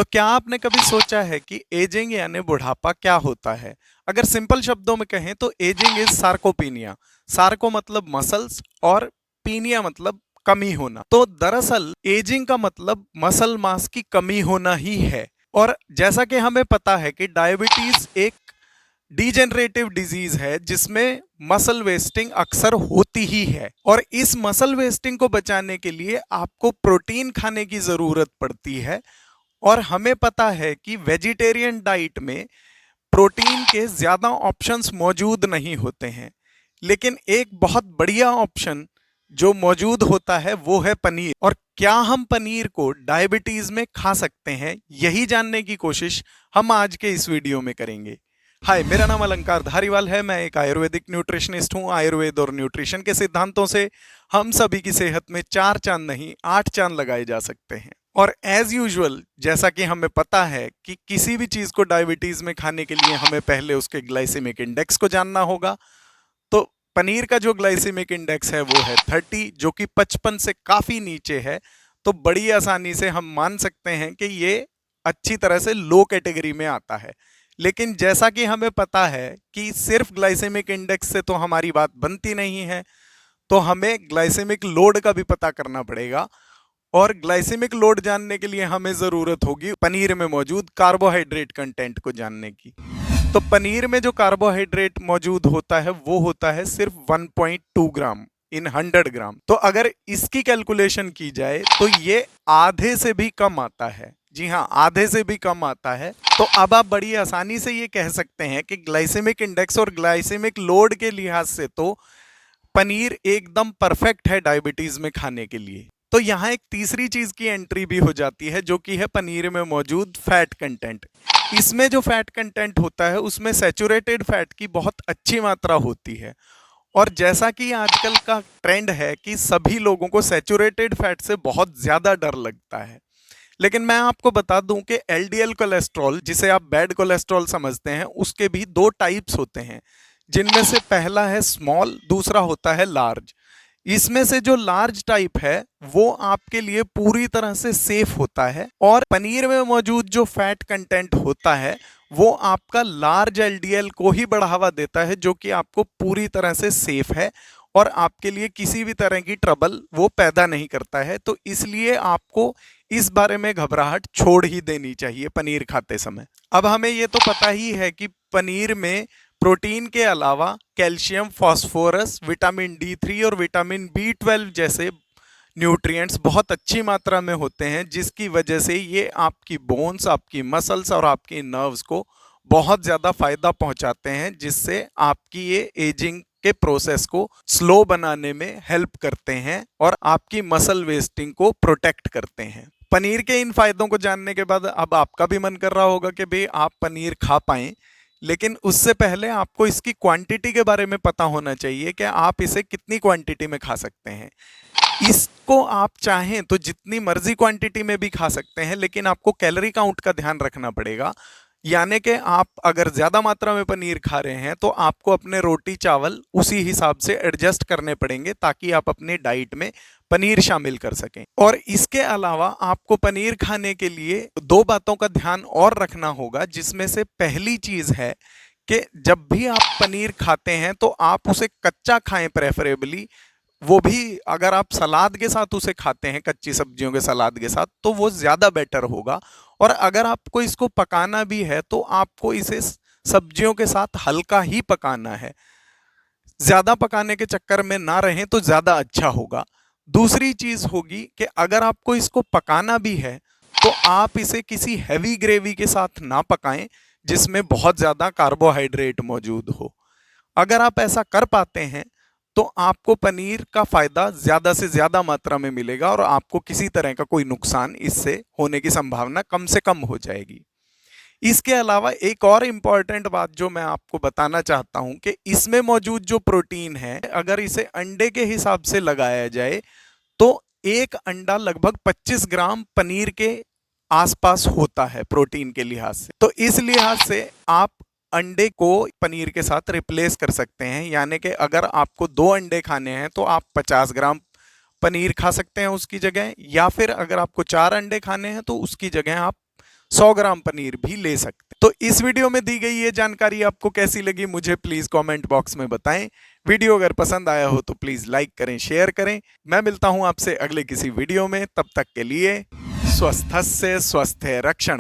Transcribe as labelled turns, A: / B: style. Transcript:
A: तो क्या आपने कभी सोचा है कि एजिंग यानी बुढ़ापा क्या होता है? अगर सिंपल शब्दों में कहें तो एजिंग इज सार्कोपीनिया। सार्को मतलब मसल्स और पीनिया मतलब कमी होना। तो दरअसल एजिंग का मतलब मसल मास की कमी होना ही है। और जैसा कि हमें पता है कि डायबिटीज एक डीजेनरेटिव डिजीज है जिसमें मसल वेस्टिंग अक्सर होती ही है, और इस मसल वेस्टिंग को बचाने के लिए आपको प्रोटीन खाने की जरूरत पड़ती है। और हमें पता है कि वेजिटेरियन डाइट में प्रोटीन के ज़्यादा ऑप्शंस मौजूद नहीं होते हैं, लेकिन एक बहुत बढ़िया ऑप्शन जो मौजूद होता है वो है पनीर। और क्या हम पनीर को डायबिटीज़ में खा सकते हैं, यही जानने की कोशिश हम आज के इस वीडियो में करेंगे। हाय, मेरा नाम अलंकार धारीवाल है। मैं एक आयुर्वेदिक न्यूट्रिशनिस्ट हूँ। आयुर्वेद और न्यूट्रिशन के सिद्धांतों से हम सभी की सेहत में 4 चांद नहीं 8 चांद लगाए जा सकते हैं। और एज यूजुअल, जैसा कि हमें पता है कि किसी भी चीज़ को डायबिटीज़ में खाने के लिए हमें पहले उसके ग्लाइसेमिक इंडेक्स को जानना होगा। तो पनीर का जो ग्लाइसेमिक इंडेक्स है वो है 30, जो कि 55 से काफ़ी नीचे है। तो बड़ी आसानी से हम मान सकते हैं कि ये अच्छी तरह से लो कैटेगरी में आता है। लेकिन जैसा कि हमें पता है कि सिर्फ ग्लाइसेमिक इंडेक्स से तो हमारी बात बनती नहीं है, तो हमें ग्लाइसेमिक लोड का भी पता करना पड़ेगा। और ग्लाइसेमिक लोड जानने के लिए हमें ज़रूरत होगी पनीर में मौजूद कार्बोहाइड्रेट कंटेंट को जानने की। तो पनीर में जो कार्बोहाइड्रेट मौजूद होता है वो होता है सिर्फ 1.2 ग्राम इन 100 ग्राम। तो अगर इसकी कैलकुलेशन की जाए तो ये आधे से भी कम आता है। जी हाँ, आधे से भी कम आता है। तो अब आप बड़ी आसानी से ये कह सकते हैं कि ग्लाइसेमिक इंडेक्स और ग्लाइसेमिक लोड के लिहाज से तो पनीर एकदम परफेक्ट है डायबिटीज में खाने के लिए। तो यहाँ एक तीसरी चीज की एंट्री भी हो जाती है, जो कि है पनीर में मौजूद फैट कंटेंट। इसमें जो फैट कंटेंट होता है उसमें सैचुरेटेड फैट की बहुत अच्छी मात्रा होती है। और जैसा कि आजकल का ट्रेंड है कि सभी लोगों को सैचुरेटेड फैट से बहुत ज्यादा डर लगता है, लेकिन मैं आपको बता दूं कि एलडीएल कोलेस्ट्रॉल, जिसे आप बैड कोलेस्ट्रॉल समझते हैं, उसके भी दो टाइप्स होते हैं, जिनमें से पहला है स्मॉल, दूसरा होता है लार्ज। इसमें से जो लार्ज टाइप है वो आपके लिए पूरी तरह से सेफ होता है, और पनीर में मौजूद जो फैट कंटेंट होता है वो आपका लार्ज एलडीएल को ही बढ़ावा देता है, जो कि आपको पूरी तरह से सेफ है और आपके लिए किसी भी तरह की ट्रबल वो पैदा नहीं करता है। तो इसलिए आपको इस बारे में घबराहट छोड़ ही देनी चाहिए पनीर खाते समय। अब हमें ये तो पता ही है कि पनीर में प्रोटीन के अलावा कैल्शियम, फास्फोरस, विटामिन D3 और विटामिन B12 जैसे न्यूट्रिएंट्स बहुत अच्छी मात्रा में होते हैं, जिसकी वजह से ये आपकी बोन्स, आपकी मसल्स और आपकी नर्व्स को बहुत ज़्यादा फायदा पहुंचाते हैं, जिससे आपकी ये एजिंग के प्रोसेस को स्लो बनाने में हेल्प करते हैं और आपकी मसल वेस्टिंग को प्रोटेक्ट करते हैं। पनीर के इन फायदों को जानने के बाद अब आपका भी मन कर रहा होगा कि भाई आप पनीर खा पाएं, लेकिन उससे पहले आपको इसकी क्वांटिटी के बारे में पता होना चाहिए कि आप इसे कितनी क्वांटिटी में खा सकते हैं। इसको आप चाहें तो जितनी मर्जी क्वांटिटी में भी खा सकते हैं, लेकिन आपको कैलोरी काउंट का ध्यान रखना पड़ेगा। यानी कि आप अगर ज़्यादा मात्रा में पनीर खा रहे हैं तो आपको अपने रोटी चावल उसी हिसाब से एडजस्ट करने पड़ेंगे, ताकि आप अपनी डाइट में पनीर शामिल कर सकें। और इसके अलावा आपको पनीर खाने के लिए दो बातों का ध्यान और रखना होगा, जिसमें से पहली चीज़ है कि जब भी आप पनीर खाते हैं तो आप उसे कच्चा खाएं प्रेफरेबली। वो भी अगर आप सलाद के साथ उसे खाते हैं, कच्ची सब्जियों के सलाद के साथ, तो वो ज़्यादा बेटर होगा। और अगर आपको इसको पकाना भी है तो आपको इसे सब्जियों के साथ हल्का ही पकाना है, ज़्यादा पकाने के चक्कर में ना रहें तो ज़्यादा अच्छा होगा। दूसरी चीज़ होगी कि अगर आपको इसको पकाना भी है तो आप इसे किसी हैवी ग्रेवी के साथ ना पकाएं जिसमें बहुत ज़्यादा कार्बोहाइड्रेट मौजूद हो। अगर आप ऐसा कर पाते हैं तो आपको पनीर का फायदा ज्यादा से ज्यादा मात्रा में मिलेगा और आपको किसी तरह का कोई नुकसान इससे होने की संभावना कम से कम हो जाएगी। इसके अलावा एक और इम्पॉर्टेंट बात जो मैं आपको बताना चाहता हूं कि इसमें मौजूद जो प्रोटीन है, अगर इसे अंडे के हिसाब से लगाया जाए तो एक अंडा लगभग 25 ग्राम पनीर के आसपास होता है प्रोटीन के लिहाज से। तो इस लिहाज से आप अंडे को पनीर के साथ रिप्लेस कर सकते हैं, यानी कि अगर आपको 2 अंडे खाने हैं तो आप 50 ग्राम पनीर खा सकते हैं उसकी जगह, या फिर अगर आपको 4 अंडे खाने हैं तो उसकी जगह आप 100 ग्राम पनीर भी ले सकते हैं। तो इस वीडियो में दी गई ये जानकारी आपको कैसी लगी मुझे प्लीज कमेंट बॉक्स में बताएं। वीडियो अगर पसंद आया हो तो प्लीज लाइक करें, शेयर करें। मैं मिलता हूं आपसे अगले किसी वीडियो में, तब तक के लिए स्वस्थस्य स्वस्थ रक्षण।